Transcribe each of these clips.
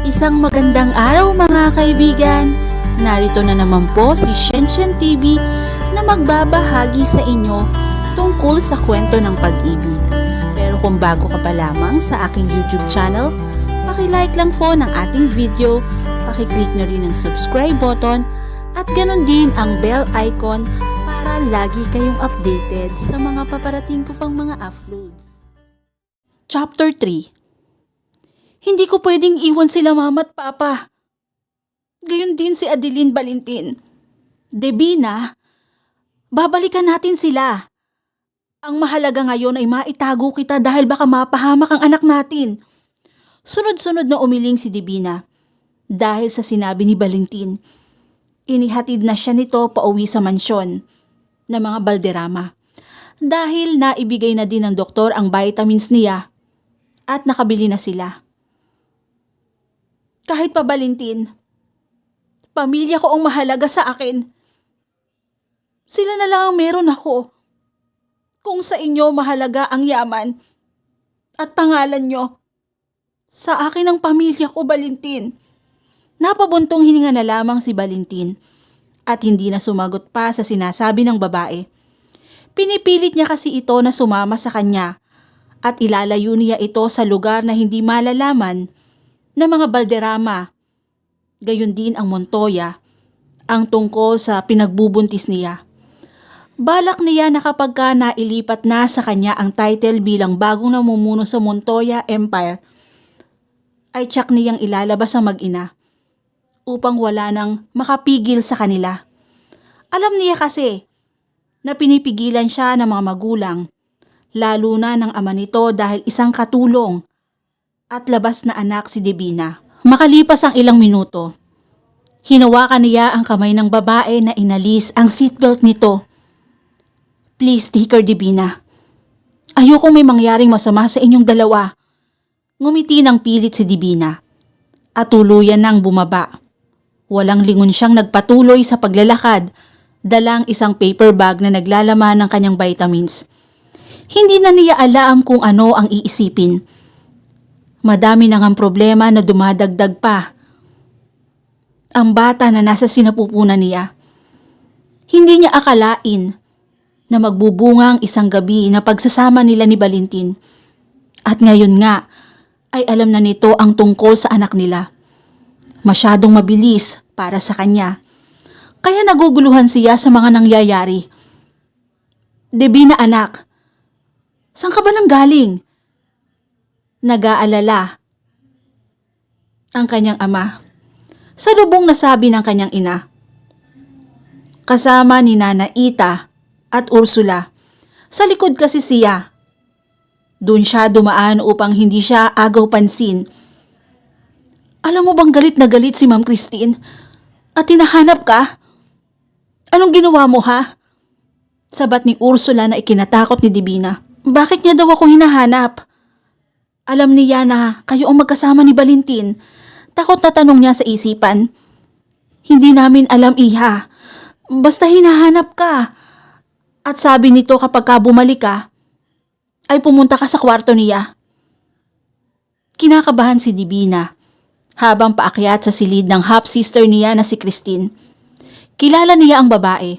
Isang magandang araw mga kaibigan! Narito na naman po si Shenshen TV na magbabahagi sa inyo tungkol sa kwento ng pag-ibig. Pero kung bago ka pa lamang sa aking YouTube channel, paki-like lang po ng ating video, paki-click na rin ang subscribe button at ganon din ang bell icon para lagi kayong updated sa mga paparating ko pang mga uploads. Chapter 3. Hindi ko pwedeng iwan sila mama at papa. Gayon din si Adeline Valentin. Debina, babalikan natin sila. Ang mahalaga ngayon ay maitago kita dahil baka mapahamak ang anak natin. Sunod-sunod na umiling si Debina dahil sa sinabi ni Valentin. Inihatid na siya nito pauwi sa mansyon ng mga Balderrama dahil naibigay na din ng doktor ang vitamins niya at nakabili na sila. Kahit pa Valentin, pamilya ko ang mahalaga sa akin. Sila na lang ang meron ako. Kung sa inyo mahalaga ang yaman at pangalan nyo, sa akin ang pamilya ko, Valentin. Napabuntong hininga na lamang si Valentin at hindi na sumagot pa sa sinasabi ng babae. Pinipilit niya kasi ito na sumama sa kanya at ilalayo niya ito sa lugar na hindi malalaman ng mga Balderrama. Gayon din ang Montoya, ang tungkol sa pinagbubuntis niya. Balak niya na kapag nailipat na sa kanya ang title bilang bagong namumuno sa Montoya Empire, ay tsak niyang ilalabas ang mag-ina upang wala nang makapigil sa kanila. Alam niya kasi na pinipigilan siya ng mga magulang, lalo na ng ama nito dahil isang katulong at labas na anak si Debina. Makalipas ang ilang minuto, hinawakan niya ang kamay ng babae na inalis ang seatbelt nito. Please take her, Debina. Ayokong may mangyaring masama sa inyong dalawa. Ngumiti ng pilit si Debina at tuluyan nang bumaba. Walang lingon siyang nagpatuloy sa paglalakad, dalang isang paper bag na naglalaman ng kanyang vitamins. Hindi na niya alam kung ano ang iisipin. Madami na ngang problema na dumadagdag pa. Ang bata na nasa sinapupunan niya. Hindi niya akalain na magbubunga ang isang gabi na pagsasama nila ni Valentin. At ngayon nga ay alam na nito ang tungkol sa anak nila. Masyadong mabilis para sa kanya. Kaya naguguluhan siya sa mga nangyayari. Debina anak, saan ka ba nang galing? Nag-aalala ang kanyang ama. Sa lubong nasabi ng kanyang ina. Kasama ni Nana Ita at Ursula. Sa likod kasi siya. Doon siya dumaan upang hindi siya agaw pansin. Alam mo bang galit na galit si Ma'am Christine? At hinahanap ka? Anong ginawa mo ha? Sabat ni Ursula na ikinatakot ni Debina. Bakit niya daw ako hinahanap? Alam niya na kayo ang magkasama ni Valentin. Takot na tanong niya sa isipan. Hindi namin alam, iha. Basta hinahanap ka. At sabi nito kapag ka bumalik ka, ay pumunta ka sa kwarto niya. Kinakabahan si Debina habang paakyat sa silid ng half-sister niya na si Christine. Kilala niya ang babae.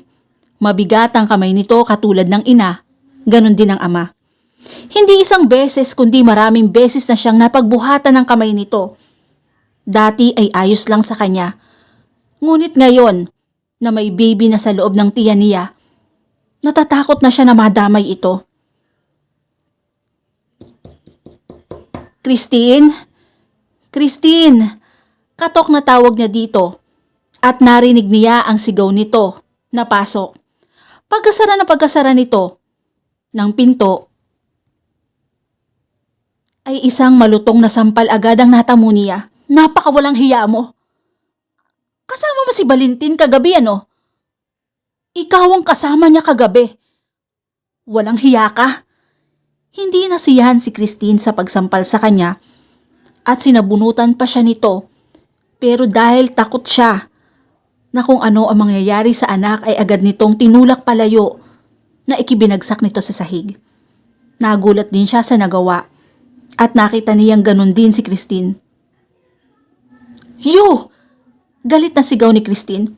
Mabigat ang kamay nito katulad ng ina. Ganon din ang ama. Hindi isang beses kundi maraming beses na siyang napagbuhatan ng kamay nito. Dati ay ayos lang sa kanya. Ngunit ngayon na may baby na sa loob ng tiyan niya, natatakot na siya na madamay ito. Christine? Christine! Katok na tawag niya dito at narinig niya ang sigaw nito na pasok. Pagkasara nito ng pinto, ay isang malutong na sampal agad ang natamo niya. Napakawalang hiya mo. Kasama mo si Valentin kagabi ano? Ikaw ang kasama niya kagabi. Walang hiya ka. Hindi nasiyahan si Christine sa pagsampal sa kanya at sinabunutan pa siya nito. Pero dahil takot siya na kung ano ang mangyayari sa anak ay agad nitong tinulak palayo na ikibinagsak nito sa sahig. Nagulat din siya sa nagawa at nakita niyang ganun din si Christine. You! Galit na sigaw ni Christine.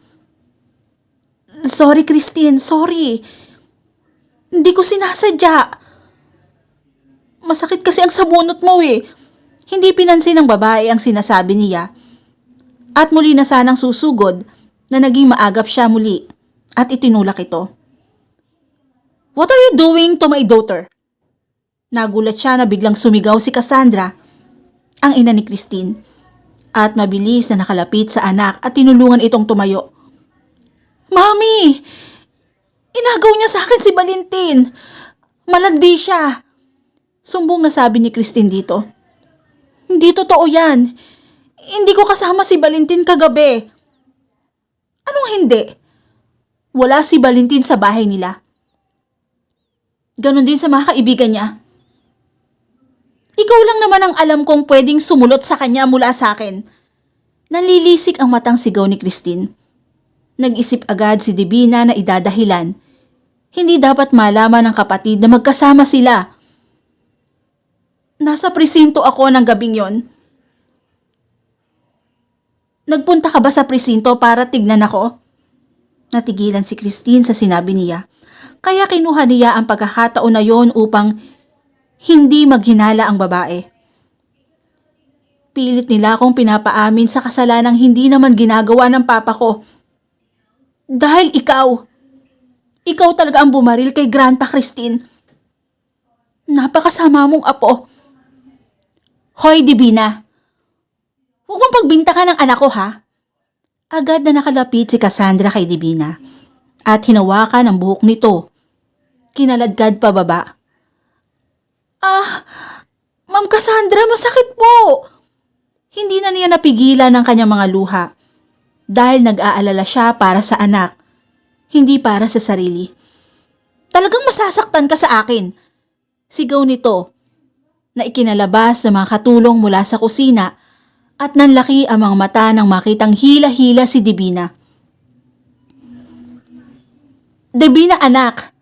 Sorry, Christine. Sorry. Hindi ko sinasadya. Masakit kasi ang sabunot mo eh. Hindi pinansin ng babae ang sinasabi niya. At muli na sanang susugod na naging maagap siya muli at itinulak ito. What are you doing to my daughter? Nagulat siya na biglang sumigaw si Cassandra, ang ina ni Christine, at mabilis na nakalapit sa anak at tinulungan itong tumayo. Mami! Inagaw niya sa akin si Valentin! Malandi siya! Sumbong na sabi ni Christine dito. Hindi totoo yan. Hindi ko kasama si Valentin kagabi. Anong hindi? Wala si Valentin sa bahay nila. Ganon din sa mga kaibigan niya. Ikaw lang naman ang alam kong pwedeng sumulot sa kanya mula sa akin. Nanlilisik ang matang sigaw ni Christine. Nag-isip agad si Divina na idadahilan. Hindi dapat malaman ng kapatid na magkasama sila. Nasa presinto ako ng gabing yon. Nagpunta ka ba sa presinto para tignan ako? Natigilan si Christine sa sinabi niya. Kaya kinuha niya ang pagkakataon na yon upang hindi maghinala ang babae. Pilit nila akong pinapaamin sa kasalanang hindi naman ginagawa ng papa ko. Dahil ikaw talaga ang bumaril kay Grandpa Christine. Napakasama mong apo. Hoy, Divina. Huwag mong pagbintangan ng anak ko, ha? Agad na nakalapit si Cassandra kay Divina at hinawakan ang buhok nito. Kinaladkad pababa. Ma'am Cassandra, masakit po. Hindi na niya napigilan ang kanyang mga luha dahil nag-aalala siya para sa anak, hindi para sa sarili. Talagang masasaktan ka sa akin. Sigaw nito na ikinalabas ng mga katulong mula sa kusina at nanlaki ang mga mata nang makitang hila-hila si Divina. Divina anak,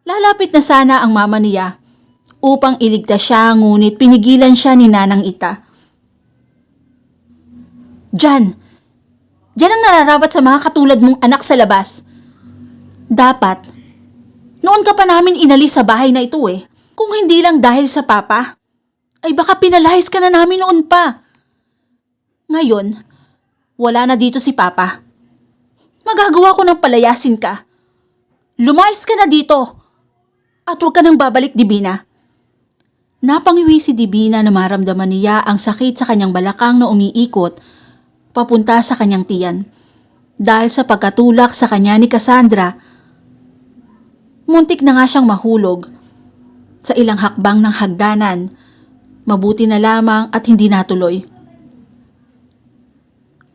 lalapit na sana ang mama niya upang iligtas siya ngunit pinigilan siya ni Nanang Ita. Diyan ang nararapat sa mga katulad mong anak sa labas. Dapat, noon ka pa namin inalis sa bahay na ito eh. Kung hindi lang dahil sa papa, ay baka pinalahis ka na namin noon pa. Ngayon, wala na dito si papa. Magagawa ko ng palayasin ka. Lumayas ka na dito. At huwag ka nang babalik, Divina. Napangiwi si Divina na maramdaman niya ang sakit sa kanyang balakang na umiikot papunta sa kanyang tiyan. Dahil sa pagkatulak sa kanya ni Cassandra, muntik na nga siyang mahulog sa ilang hakbang ng hagdanan. Mabuti na lamang at hindi natuloy.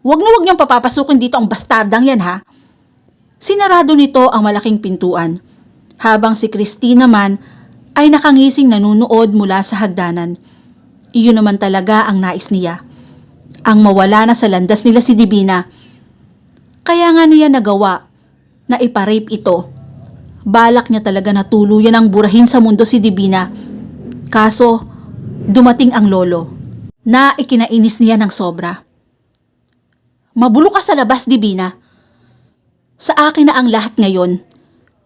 Huwag niyong papapasukin dito ang bastardang yan, ha? Sinarado nito ang malaking pintuan, habang si Christine naman ay nakangising nanunood mula sa hagdanan. Iyon naman talaga ang nais niya, ang mawala na sa landas nila si Divina. Kaya nga niya nagawa na iparape ito. Balak niya talaga na tuluyan ang burahin sa mundo si Divina. Kaso, dumating ang lolo na ikinainis niya ng sobra. Mabulok ka sa labas, Divina. Sa akin na ang lahat ngayon.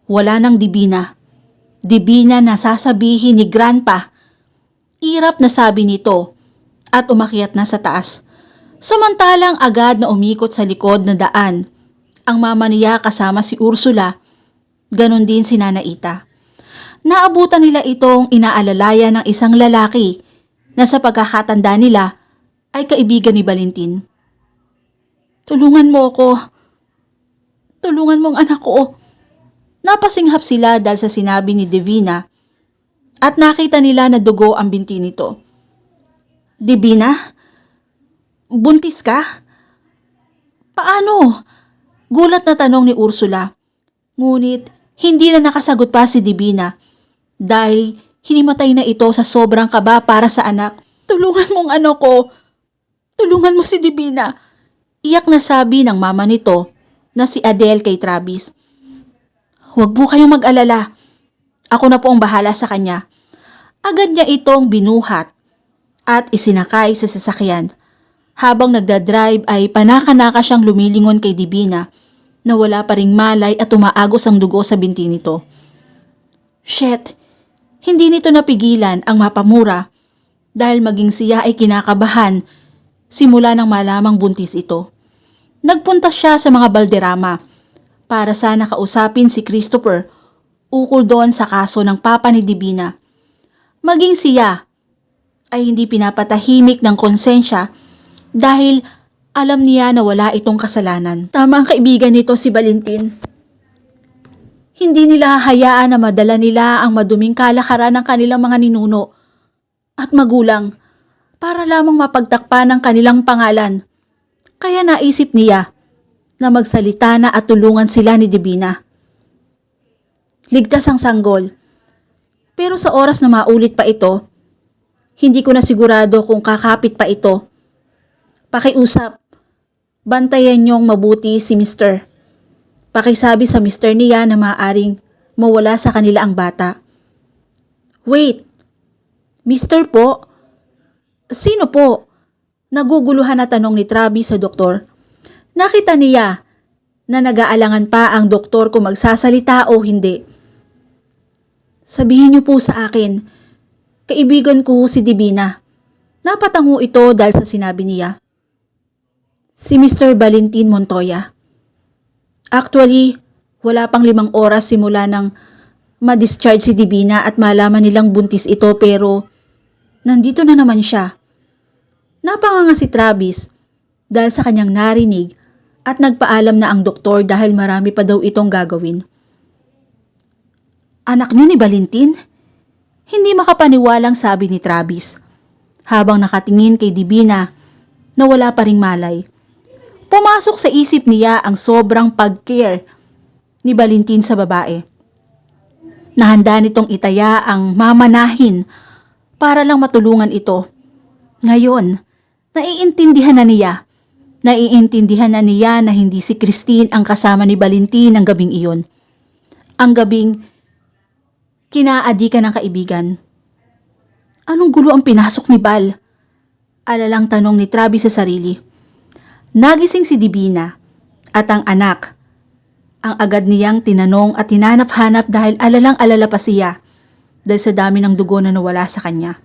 Wala nang Divina. Divina na sasabihin ni Grandpa. Irap na sabi nito at umakyat na sa taas. Samantalang agad na umikot sa likod na daan. Ang mama niya kasama si Ursula. Ganon din si Nana Ita. Naabutan nila itong inaalalaya ng isang lalaki na sa pagkakatanda nila ay kaibigan ni Valentin. Tulungan mo ako. Tulungan mo ang anak ko. Napasinghap sila dahil sa sinabi ni Divina at nakita nila na dugo ang binti nito. Divina? Buntis ka? Paano? Gulat na tanong ni Ursula. Ngunit hindi na nakasagot pa si Divina dahil hinimatay na ito sa sobrang kaba para sa anak. Tulungan mo ang anak ko. Tulungan mo si Divina. Iyak na sabi ng mama nito na si Adele kay Travis. Huwag po kayong mag-alala. Ako na po ang bahala sa kanya. Agad niya itong binuhat at isinakay sa sasakyan Habang nagdadrive ay panaka-naka siyang lumilingon kay Divina na wala pa ring malay at umaagos ang dugo sa binti nito. Shit! Hindi nito napigilan ang mapamura dahil maging siya ay kinakabahan simula nang malamang buntis ito. Nagpunta siya sa mga balderrama para sana kausapin si Christopher ukol doon sa kaso ng papa ni Divina. Maging siya ay hindi pinapatahimik ng konsensya dahil alam niya na wala itong kasalanan. Tama ang kaibigan nito si Valentin. Hindi nila hahayaan na madala nila ang maduming kalakaran ng kanilang mga ninuno at magulang para lamang mapagtakpan ang kanilang pangalan. Kaya naisip niya na magsalita na at tulungan sila ni Divina. Ligtas ang sanggol. Pero sa oras na maulit pa ito, hindi ko na sigurado kung kakapit pa ito. Pakiusap, bantayan niyong mabuti si Mr. Pakisabi sa Mr. niya na maaaring mawala sa kanila ang bata. Wait, Mr. po? Sino po? Naguguluhan na tanong ni Travis sa doktor. Nakita niya na nag-aalangan pa ang doktor kung magsasalita o hindi. Sabihin niyo po sa akin, kaibigan ko si Divina. Napatango ito dahil sa sinabi niya. Si Mr. Valentin Montoya. Actually, wala pang 5 oras simula nang ma-discharge si Divina at malaman nilang buntis ito pero nandito na naman siya. Napanganga si Travis dahil sa kanyang narinig at nagpaalam na ang doktor dahil marami pa daw itong gagawin. Anak niyo ni Valentin? Hindi makapaniwalang sabi ni Travis habang nakatingin kay Divina na wala pa ring malay. Pumasok sa isip niya ang sobrang pag-care ni Valentin sa babae. Nahanda nitong itaya ang mamanahin para lang matulungan ito. Ngayon, naiintindihan na niya na hindi si Christine ang kasama ni Valentin ang gabing iyon. Ang gabing kinaadikan ng kaibigan. Anong gulo ang pinasok ni Val? Alalang tanong ni Travis sa sarili. Nagising si Divina at ang anak. Ang agad niyang tinanong at hinanap-hanap dahil alalang-alala pa siya dahil sa dami ng dugo na nawala sa kanya.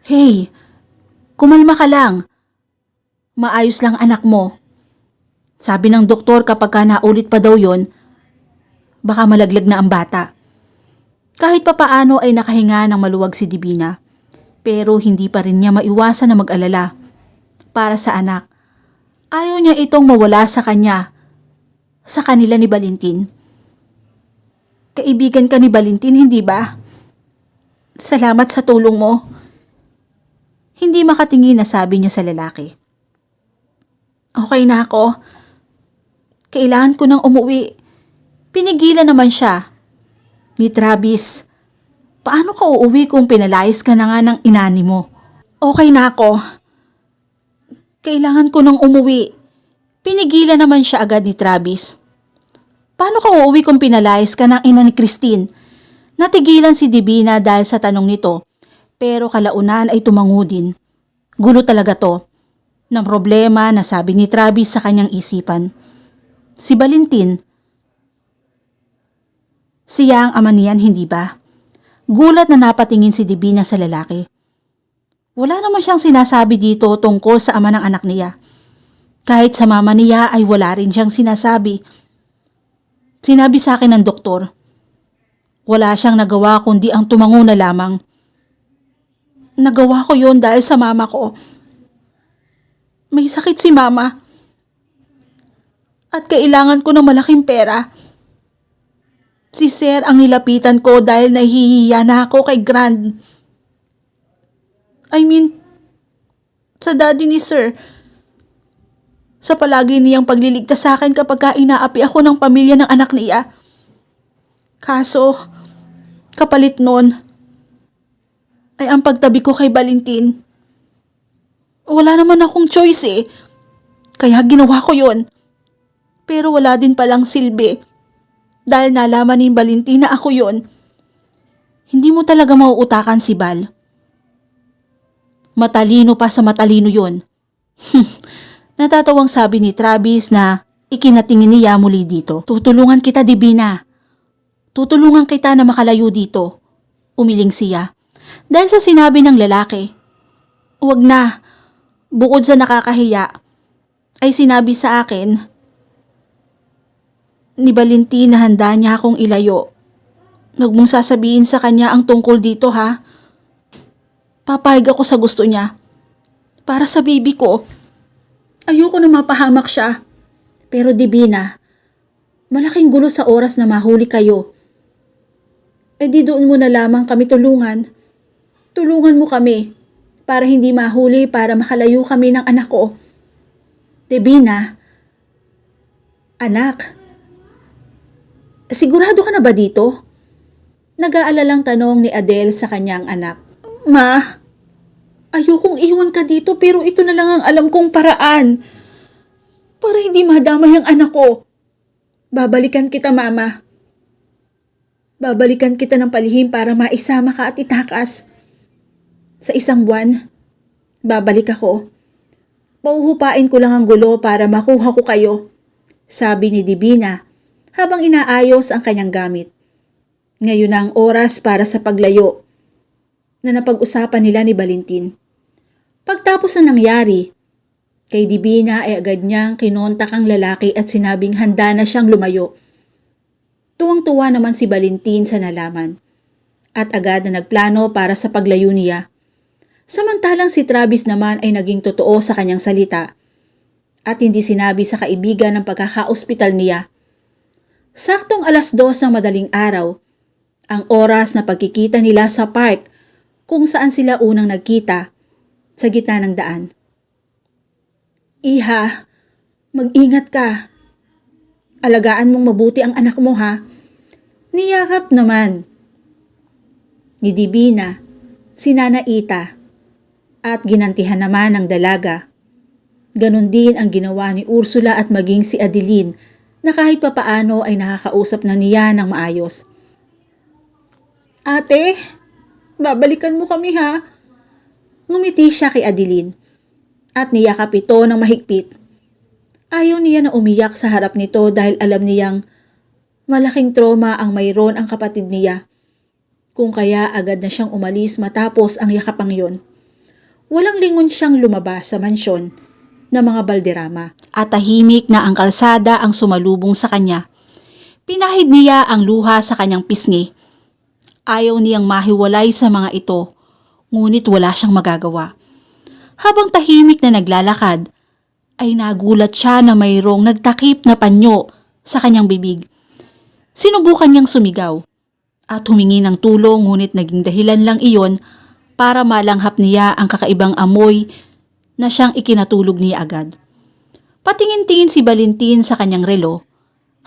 Hey, kumalma ka lang. Maayos lang anak mo. Sabi ng doktor kapag ka naulit pa daw yon, baka malaglag na ang bata. Kahit papaano ay nakahinga ng maluwag si Divina, pero hindi pa rin niya maiwasan na mag-alala. Para sa anak, ayaw niya itong mawala sa kanya, sa kanila ni Valentin. Kaibigan ka ni Valentin, hindi ba? Salamat sa tulong mo. Hindi makatingin na sabi niya sa lalaki. Okay na ako. Kailangan ko nang umuwi. Pinigilan naman siya. Ni Travis, paano ka uuwi kung pinalayas ka na nga ng inani mo? Okay na ako. Kailangan ko nang umuwi. Pinigilan naman siya agad ni Travis. Paano ka uuwi kung pinalayas ka ng ina ni Christine? Natigilan si Divina dahil sa tanong nito, pero kalaunan ay tumango din. Gulo talaga to. Ng problema na sabi ni Travis sa kanyang isipan. Si Valentin. Siya ang ama niyan, hindi ba? Gulat na napatingin si Divina sa lalaki. Wala naman siyang sinasabi dito tungkol sa ama ng anak niya. Kahit sa mama niya ay wala rin siyang sinasabi. Sinabi sa akin ng doktor, wala siyang nagawa kundi ang tumango na lamang. Nagawa ko yon dahil sa mama ko. May sakit si mama. At kailangan ko ng malaking pera. Si Sir ang nilapitan ko dahil nahihiya na ako kay Grand. Sa daddy ni Sir. Sa palagi niyang pagliligtas sa akin kapag inaapi ako ng pamilya ng anak niya. Kaso, kapalit nun, ay ang pagtabi ko kay Valentin. Wala naman akong choice kaya ginawa ko yon. Pero wala din palang silbi. Dahil nalaman ni Valentin na ako yon. Hindi mo talaga mauutakan si Val. Matalino pa sa matalino yon. Natatawang sabi ni Travis na ikinatingin niya muli dito. Tutulungan kita, Divina. Tutulungan kita na makalayo dito. Umiling siya. Dahil sa sinabi ng lalaki. Huwag na. Bukod sa nakakahiya, ay sinabi sa akin ni Valentin na handa niya akong ilayo. Huwag mong sasabihin sa kanya ang tungkol dito, ha? Papayag ako sa gusto niya. Para sa baby ko. Ayoko na mapahamak siya. Pero Divina, malaking gulo sa oras na mahuli kayo. E di doon mo na lamang kami tulungan. Tulungan mo kami para hindi mahuli, para makalayo kami ng anak ko. Divina, anak, sigurado ka na ba dito? Nag-aalalang tanong ni Adele sa kanyang anak. Ma, ayokong iwan ka dito pero ito na lang ang alam kong paraan. Para hindi madamay ang anak ko. Babalikan kita, Mama. Babalikan kita ng palihim para maisama ka at itakas. Sa isang buwan, babalik ako. Pauhupain ko lang ang gulo para makuha ko kayo, sabi ni Divina habang inaayos ang kanyang gamit. Ngayon na ang oras para sa paglayo na napag-usapan nila ni Valentin. Pagtapos na nangyari, kay Divina ay agad niyang kinontak ang lalaki at sinabing handa na siyang lumayo. Tuwang-tuwa naman si Valentin sa nalaman at agad na nagplano para sa paglayo niya. Samantalang si Travis naman ay naging totoo sa kanyang salita at hindi sinabi sa kaibigan ng pagkaka-ospital niya. Saktong 2:00 ng madaling araw, ang oras na pagkikita nila sa park kung saan sila unang nagkita, sa gitna ng daan. Iha, mag-ingat ka. Alagaan mong mabuti ang anak mo, ha? Niyakap naman ni Divina, si Nana Ita, at ginantihan naman ng dalaga. Ganon din ang ginawa ni Ursula at maging si Adeline na kahit papaano ay nakakausap na niya ng maayos. Ate, babalikan mo kami, ha? Ngumiti siya kay Adeline at niyakap ito ng mahigpit. Ayaw niya na umiyak sa harap nito dahil alam niyang malaking trauma ang mayroon ang kapatid niya. Kung kaya agad na siyang umalis matapos ang yakapang yon. Walang lingon siyang lumabas sa mansyon ng mga Balderrama at tahimik na ang kalsada ang sumalubong sa kanya. Pinahid niya ang luha sa kanyang pisngi. Ayaw niyang mahiwalay sa mga ito, ngunit wala siyang magagawa. Habang tahimik na naglalakad, ay nagulat siya na mayroong nagtakip na panyo sa kanyang bibig. Sinubukan niyang sumigaw at humingi ng tulong ngunit naging dahilan lang iyon para malanghap niya ang kakaibang amoy na siyang ikinatulog niya agad. Patingin-tingin si Valentin sa kanyang relo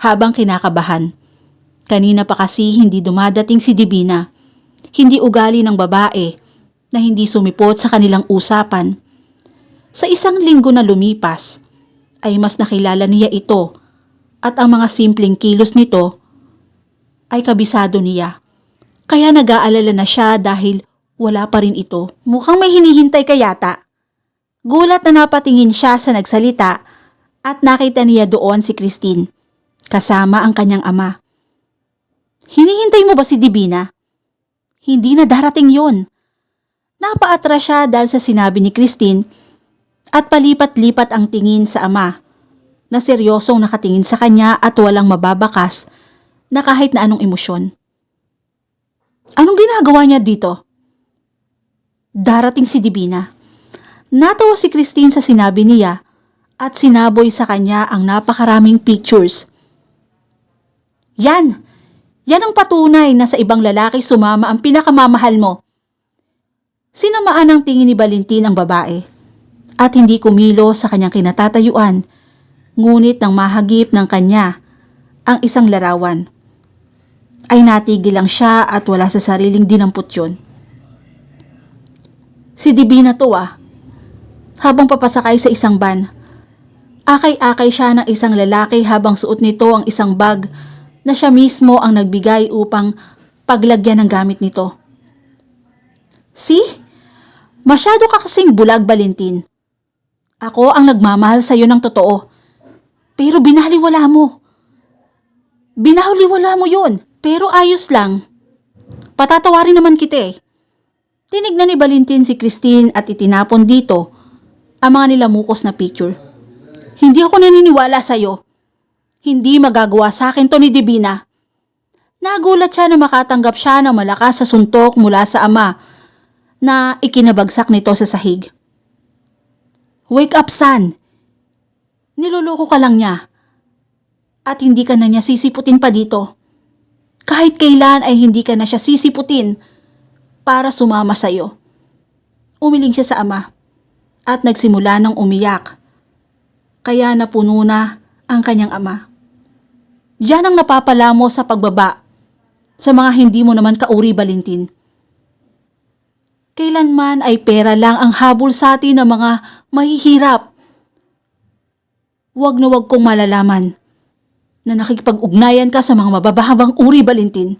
habang kinakabahan. Kanina pa kasi hindi dumadating si Divina. Hindi ugali ng babae na hindi sumipot sa kanilang usapan. Sa 1 linggo na lumipas ay mas nakilala niya ito at ang mga simpleng kilos nito ay kabisado niya. Kaya nag-aalala na siya dahil wala pa rin ito. Mukhang may hinihintay ka yata. Gulat na napatingin siya sa nagsalita at nakita niya doon si Christine, kasama ang kanyang ama. Hinihintay mo ba si Divina? Hindi na darating yon. Napaatras siya dahil sa sinabi ni Christine at palipat-lipat ang tingin sa ama na seryosong nakatingin sa kanya at walang mababakas na kahit na anong emosyon. Anong ginagawa niya dito? Darating si Divina. Natawa si Christine sa sinabi niya at sinaboy sa kanya ang napakaraming pictures. Yan! Yan ang patunay na sa ibang lalaki sumama ang pinakamamahal mo. Sinamaan ng tingin ni Valentin ang babae at hindi kumilo sa kanyang kinatatayuan, ngunit nang mahagip ng kanya ang isang larawan, ay natigil lang siya at wala sa sariling dinampot yun. Si Divina to Habang papasakay sa isang van, akay-akay siya ng isang lalaki habang suot nito ang isang bag na siya mismo ang nagbigay upang paglagyan ng gamit nito. See? Masyado ka kasing bulag, Valentin. Ako ang nagmamahal sa'yo ng totoo. Pero binaliwala mo. Binaliwala mo yun. Pero ayos lang. Patatawarin naman kita eh. Tinignan ni Valentin si Christine at itinapon dito ang mga nilamukos na picture. Hindi ako naniniwala sa'yo. Hindi magagawa sa akin to ni Divina. Nagulat siya na makatanggap siya ng malakas sa suntok mula sa ama na ikinabagsak nito sa sahig. Wake up, son. Niloloko ka lang niya. At hindi ka na niya sisiputin pa dito. Kahit kailan ay hindi ka na siya sisiputin para sumama sa'yo. Umiling siya sa ama at nagsimula ng umiyak. Kaya napuno na ang kanyang ama. Diyan ang napapala mo sa pagbaba sa mga hindi mo naman kauri, Valentin. Kailanman ay pera lang ang habol sa atin ng mga mahihirap. Huwag na huwag kong malalaman na nakikipag-ugnayan ka sa mga mababahabang uri, Valentin.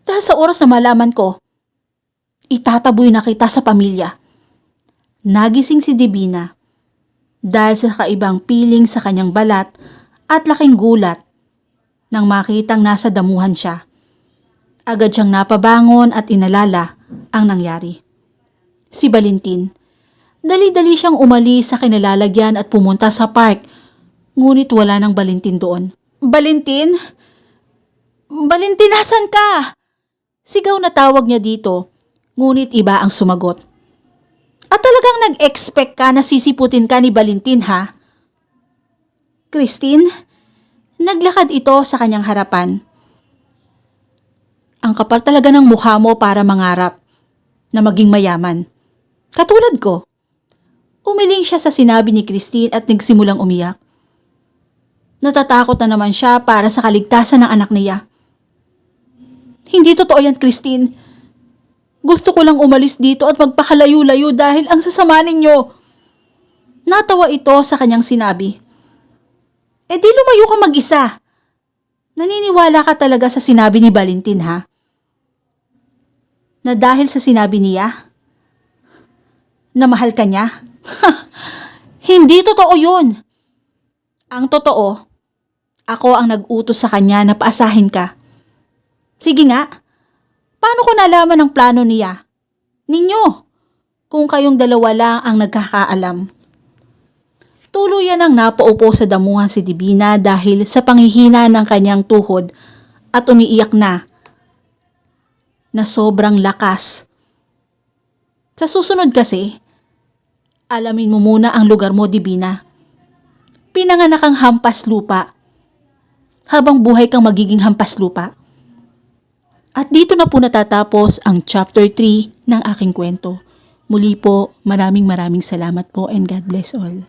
Dahil sa oras na malaman ko, itataboy na kita sa pamilya. Nagising si Divina dahil sa kaibang piling sa kanyang balat at laking gulat nang makitang nasa damuhan siya. Agad siyang napabangon at inalala ang nangyari. Si Valentin, dali-dali siyang umalis sa kinalalagyan at pumunta sa park, ngunit wala nang Valentin doon. Valentin? Valentin, nasan ka? Sigaw na tawag niya dito, ngunit iba ang sumagot. At talagang nag-expect ka na sisiputin ka ni Valentin, ha? Christine, naglakad ito sa kanyang harapan. Ang kapal talaga ng mukha mo para mangarap na maging mayaman. Katulad ko. Umiling siya sa sinabi ni Christine at nagsimulang umiyak. Natatakot na naman siya para sa kaligtasan ng anak niya. Hindi totoo yan, Christine. Gusto ko lang umalis dito at magpakalayo-layo dahil ang sasama ninyo. Natawa ito sa kanyang sinabi. Di lumayo ka mag-isa. Naniniwala ka talaga sa sinabi ni Valentin, ha? Na dahil sa sinabi niya, na mahal ka niya? Hindi totoo yun. Ang totoo, ako ang nag-utos sa kanya na paasahin ka. Sige nga, paano ko nalaman ang plano niya? Ninyo, kung kayong dalawa lang ang nagkakaalam. Tuluyan ang napaupo sa damuhan si Divina dahil sa panghihina ng kanyang tuhod at umiiyak na sobrang lakas. Sa susunod kasi, alamin mo muna ang lugar mo, Divina. Pinanganak kang hampas lupa. Habang buhay kang magiging hampas lupa. At dito na po natatapos ang chapter 3 ng aking kwento. Muli po, maraming salamat po and God bless all.